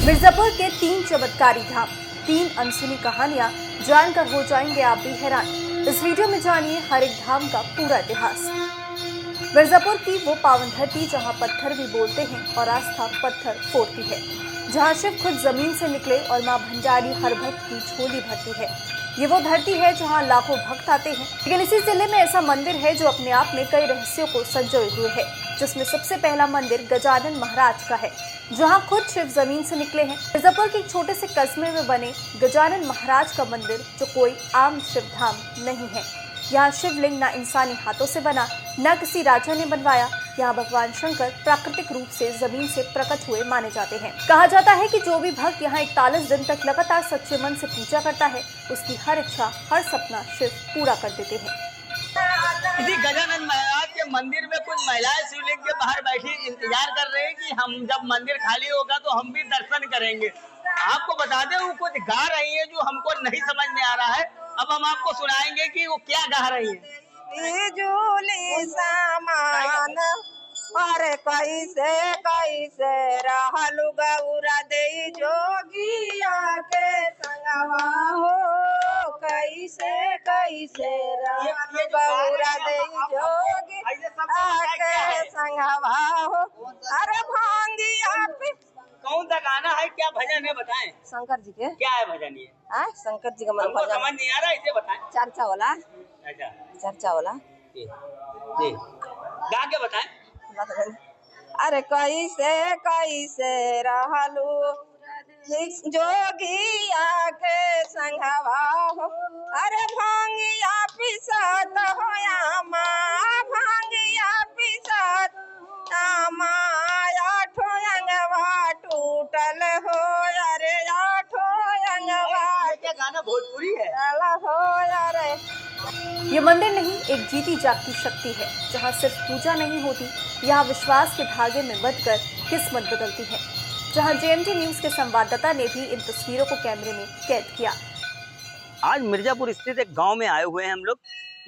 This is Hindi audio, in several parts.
मिर्जापुर के 3 चमत्कारी धाम, 3 अनसुनी कहानियां जानकर हो जाएंगे आप भी हैरान। इस वीडियो में जानिए हर एक धाम का पूरा इतिहास। मिर्जापुर की वो पावन धरती जहां पत्थर भी बोलते हैं और आस्था पत्थर फोड़ती है, जहां शिव खुद जमीन से निकले और मां भंडारी हर भक्त की झोली भरती है। ये वो धरती है जहां लाखों भक्त आते हैं, लेकिन इसी जिले में ऐसा मंदिर है जो अपने आप में कई रहस्यों को संजोए हुए है, जिसमें सबसे पहला मंदिर गजानन महाराज का है, जहां खुद शिव जमीन से निकले हैं। मिर्जापुर के एक छोटे से कस्बे में बने गजानन महाराज का मंदिर जो कोई आम शिव धाम नहीं है। यहाँ शिवलिंग न इंसानी हाथों से बना, न किसी राजा ने बनवाया। यहाँ भगवान शंकर प्राकृतिक रूप से जमीन से प्रकट हुए माने जाते हैं। कहा जाता है कि जो भी भक्त यहाँ 41 दिन तक लगातार सच्चे मन से पूजा करता है, उसकी हर इच्छा, हर सपना शिव पूरा कर देते हैं। इसी गजानन महाराज के मंदिर में कुछ महिलाएं शिवलिंग के बाहर बैठी इंतजार कर रहे हैं कि हम जब मंदिर खाली होगा तो हम भी दर्शन करेंगे। आपको बता दें वो कुछ गा रही है जो हमको नहीं समझ में आ रहा है। अब हम आपको सुनाएंगे कि वो क्या गा रही है। झूली सामान अरे कैसे कैसे रहलु गौरा दे जोगिया के संगवा हो, कैसे कैसे रहलु गौरा दे जोगिया के संगवा हो। अरे भांगिया पे कौन सा गाना है, क्या भजन है बताएं। शंकर जी के क्या है भजन ये? शंकर जी का मतलब हमको समझ नहीं आ रहा, इसे बताएं। चर्चा वाला, अच्छा चर्चा वाला जी गा के बताएं। अरे कैसे कैसे रहलू जोगिया के संगवा हो। अरे भांगिया पिसत होया माँ, भांगिया पिसत आठो अंगवा टूटल हो। अरे आठो अंगवा क्या गाना भोजपुरी है हो। अरे ये मंदिर नहीं, एक जीती जागती शक्ति है, जहाँ सिर्फ पूजा नहीं होती, यहाँ विश्वास के धागे में बंधकर किस्मत बदलती है। जहाँ जेएमटी न्यूज के संवाददाता ने भी इन तस्वीरों को कैमरे में कैद किया। आज मिर्जापुर स्थित एक गांव में आए हुए हैं हम लोग।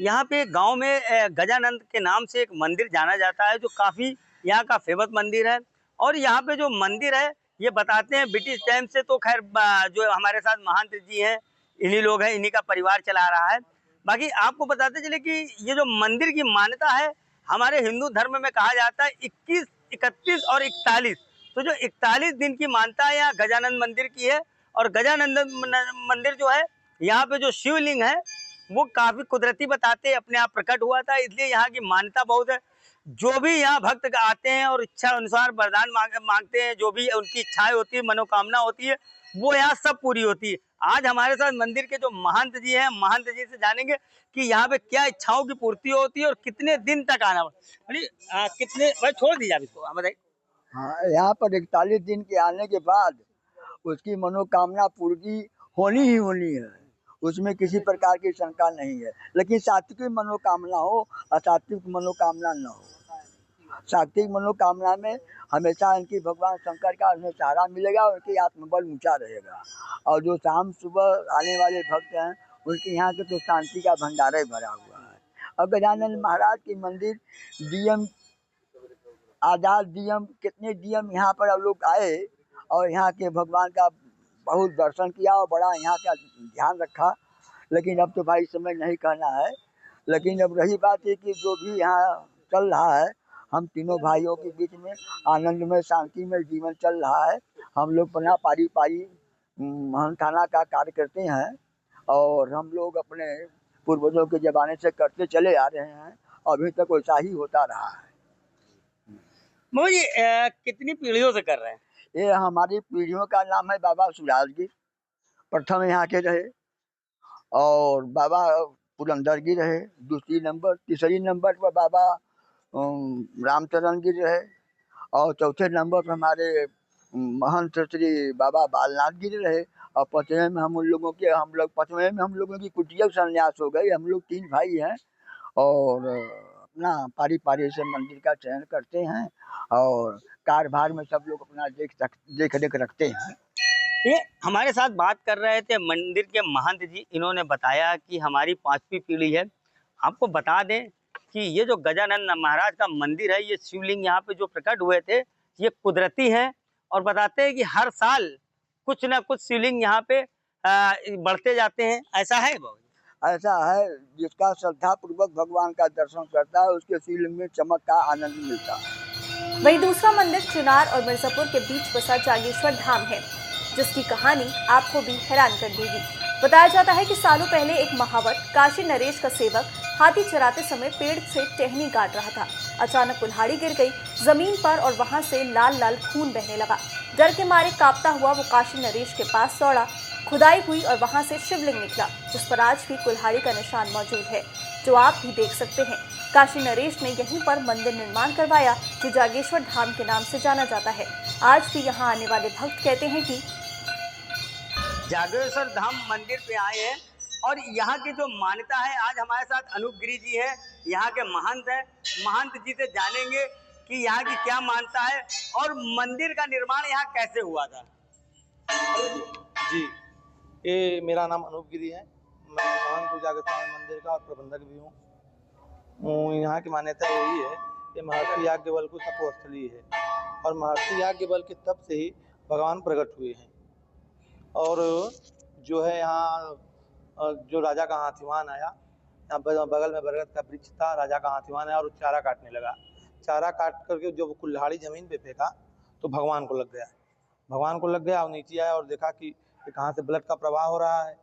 यहाँ पे गांव में गजानंद के नाम से एक मंदिर जाना जाता है जो काफ़ी यहाँ का फेमस मंदिर है। और यहाँ पे जो मंदिर है ये बताते हैं ब्रिटिश टाइम से, तो खैर जो हमारे साथ महंत जी हैं इन्हीं लोग हैं, इन्हीं का परिवार चला रहा है। बाकी आपको बताते चले कि ये जो मंदिर की मान्यता है हमारे हिंदू धर्म में कहा जाता है 21, 31 और 41। तो जो 41 दिन की मान्यता है यहाँ गजानंद मंदिर की है। और गजानंद मंदिर जो है यहाँ पे जो शिवलिंग है वो काफ़ी कुदरती बताते अपने आप प्रकट हुआ था, इसलिए यहाँ की मान्यता बहुत है। जो भी यहाँ भक्त आते हैं और इच्छा अनुसार वरदान मांगते हैं, जो भी उनकी इच्छाएं होती है, मनोकामना होती है, वो यहाँ सब पूरी होती है। आज हमारे साथ मंदिर के जो महंत जी हैं, महंत जी से जानेंगे कि यहाँ पे क्या इच्छाओं की पूर्ति होती है और कितने दिन तक आना। कितने भाई छोड़ दीजिए आप इसको, बताइए। हाँ, यहाँ पर 41 दिन के आने के बाद उसकी मनोकामना पूर्ति होनी ही होनी है, उसमें किसी प्रकार की शंका नहीं है। लेकिन सात्विक मनोकामना हो, असात्विक मनोकामना न हो। सात्विक मनोकामना में हमेशा इनकी भगवान शंकर का उन्हें सहारा मिलेगा, उनकी आत्मबल ऊंचा रहेगा। और जो शाम सुबह आने वाले भक्त हैं उनके यहाँ के तो शांति का भंडारा भरा हुआ है। और गजानन महाराज की मंदिर डीएम आजाद डीएम, कितने डीएम यहाँ पर अब लोग आए और यहाँ के भगवान का बहुत दर्शन किया और बड़ा यहाँ का ध्यान रखा। लेकिन अब तो भाई समय नहीं कहना है। लेकिन अब रही बात है कि जो भी यहाँ चल रहा है, हम तीनों भाइयों के बीच में आनंद में, शांति में जीवन चल रहा है। हम लोग अपना पारी पारी महंताना का कार्य करते हैं और हम लोग अपने पूर्वजों के ज़माने से करते चले आ रहे हैं, अभी तक वैसा ही होता रहा है। मुझे कितनी पीढ़ियों से कर रहे हैं? ये हमारी पीढ़ियों का नाम है बाबा सुराजगिर, प्रथम यहाँ के रहे, और बाबा पुरंदरगिर रहे दूसरी नंबर, तीसरी नंबर पर बाबा रामचरण गिर रहे, और चौथे नंबर पर हमारे महंत श्री बाबा बालनाथ गिर रहे, और पाँचवें में हम लोगों की कुटिया संन्यास हो गई। हम लोग 3 भाई हैं और अपना पारी पारी से मंदिर का चयन करते हैं और कार्यभार में सब लोग अपना देख रेख रखते हैं। ये हमारे साथ बात कर रहे थे मंदिर के महंत जी, इन्होंने बताया कि हमारी 5वीं पीढ़ी है। आपको बता दें कि ये जो गजानन महाराज का मंदिर है, ये शिवलिंग यहाँ पे जो प्रकट हुए थे ये कुदरती हैं। और बताते हैं कि हर साल कुछ ना कुछ शिवलिंग यहाँ पे बढ़ते जाते हैं, ऐसा है बाबूजी? ऐसा है, जिसका श्रद्धा पूर्वक भगवान का दर्शन करता है उसके शिवलिंग में चमक का आनंद मिलता है। वहीं दूसरा मंदिर चुनार और मिर्जापुर के बीच बसा जागेश्वर धाम है, जिसकी कहानी आपको भी हैरान कर देगी। बताया जाता है कि सालों पहले एक महावत काशी नरेश का सेवक हाथी चराते समय पेड़ से टहनी काट रहा था। अचानक कुल्हाड़ी गिर गई जमीन पर और वहां से लाल लाल खून बहने लगा। डर के मारे कांपता हुआ वो काशी नरेश के पास दौड़ा। खुदाई हुई और वहां से शिवलिंग निकला, जिस पर आज भी कुल्हाड़ी का निशान मौजूद है, जो आप भी देख सकते हैं। काशी नरेश ने यहीं पर मंदिर निर्माण करवाया, जो जागेश्वर धाम के नाम से जाना जाता है। आज भी यहाँ आने वाले भक्त कहते हैं कि जागेश्वर धाम मंदिर पे आए हैं और यहाँ की जो मान्यता है, आज हमारे साथ अनूप गिरी जी है, यहाँ के महंत है। महंत जी से जानेंगे कि यहाँ की क्या मान्यता है और मंदिर का निर्माण यहाँ कैसे हुआ था। जी, ये मेरा नाम अनूप गिरी है। मैं महंत जागेश्वर मंदिर का प्रबंधक भी हूँ। यहाँ की मान्यता यही है कि महर्षि याज्ञवल्क्य तपोस्थली है और महर्षि याज्ञवल्क्य के तप से ही भगवान प्रकट हुए हैं। और जो है यहाँ जो राजा का हाथीवान आया, यहाँ बगल में बरगद का वृक्ष था, राजा का हाथीवान आया और चारा काटने लगा। चारा काट करके जब कुल्हाड़ी जमीन पे फेंका तो भगवान को लग गया और नीचे आया और देखा कि कहाँ से ब्लड का प्रवाह हो रहा है।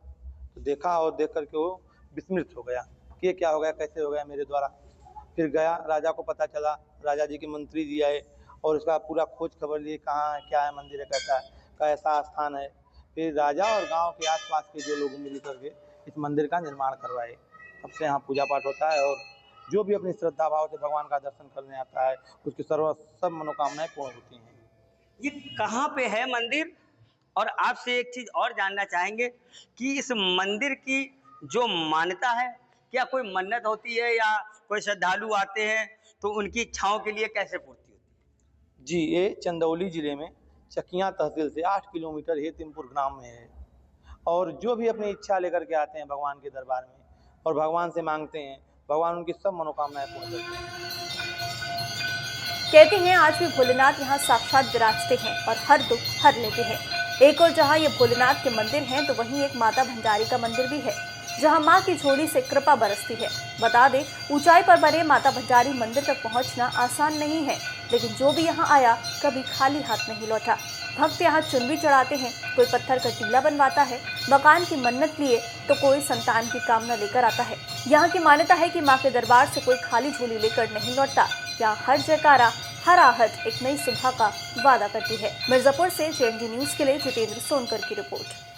तो देखा और देख करके वो विस्मृत हो गया कि ये क्या हो गया, कैसे हो गया मेरे द्वारा। फिर गया, राजा को पता चला, राजा जी के मंत्री जी आए और उसका पूरा खोज खबर लिए, कहाँ है, क्या है, मंदिर है, कैसा स्थान है। फिर राजा और गांव के आसपास के जो लोग मिल करके इस मंदिर का निर्माण करवाए। तब से यहाँ पूजा पाठ होता है और जो भी अपनी श्रद्धा भाव से भगवान का दर्शन करने आता है उसकी सब मनोकामनाएं पूर्ण होती हैं। ये कहाँ पे है मंदिर? और आपसे एक चीज और जानना चाहेंगे कि इस मंदिर की जो मान्यता है, क्या कोई मन्नत होती है या कोई श्रद्धालु आते हैं तो उनकी इच्छाओं के लिए कैसे पूर्ति होती है? जी, ये चंदौली जिले में चकिया तहसील से 8 किलोमीटर हेतिमपुर ग्राम में है। और जो भी अपनी इच्छा लेकर के आते हैं भगवान के दरबार में और भगवान से मांगते हैं, भगवान उनकी सब मनोकामनाएं पूर्ण करते हैं। कहते हैं आज भी भोलेनाथ यहाँ साक्षात विराजते हैं और हर दुख हर लेते हैं। एक और जहाँ ये भोलेनाथ के मंदिर हैं तो वहीं एक माता भंडारी का मंदिर भी है, जहाँ माँ की झोली से कृपा बरसती है। बता दें, ऊंचाई पर बने माता भंडारी मंदिर तक पहुँचना आसान नहीं है, लेकिन जो भी यहाँ आया कभी खाली हाथ नहीं लौटा। भक्त यहाँ चुनरी चढ़ाते हैं, कोई पत्थर का टीला बनवाता है, मकान की मन्नत लिए तो कोई संतान की कामना लेकर आता है। यहाँ की मान्यता है कि माँ के दरबार से कोई खाली झोली लेकर नहीं लौटता। यहाँ हर जयकारा, हर आहट एक नई सुबह का वादा करती है। मिर्जापुर से JNG न्यूज के लिए जितेंद्र सोनकर की रिपोर्ट।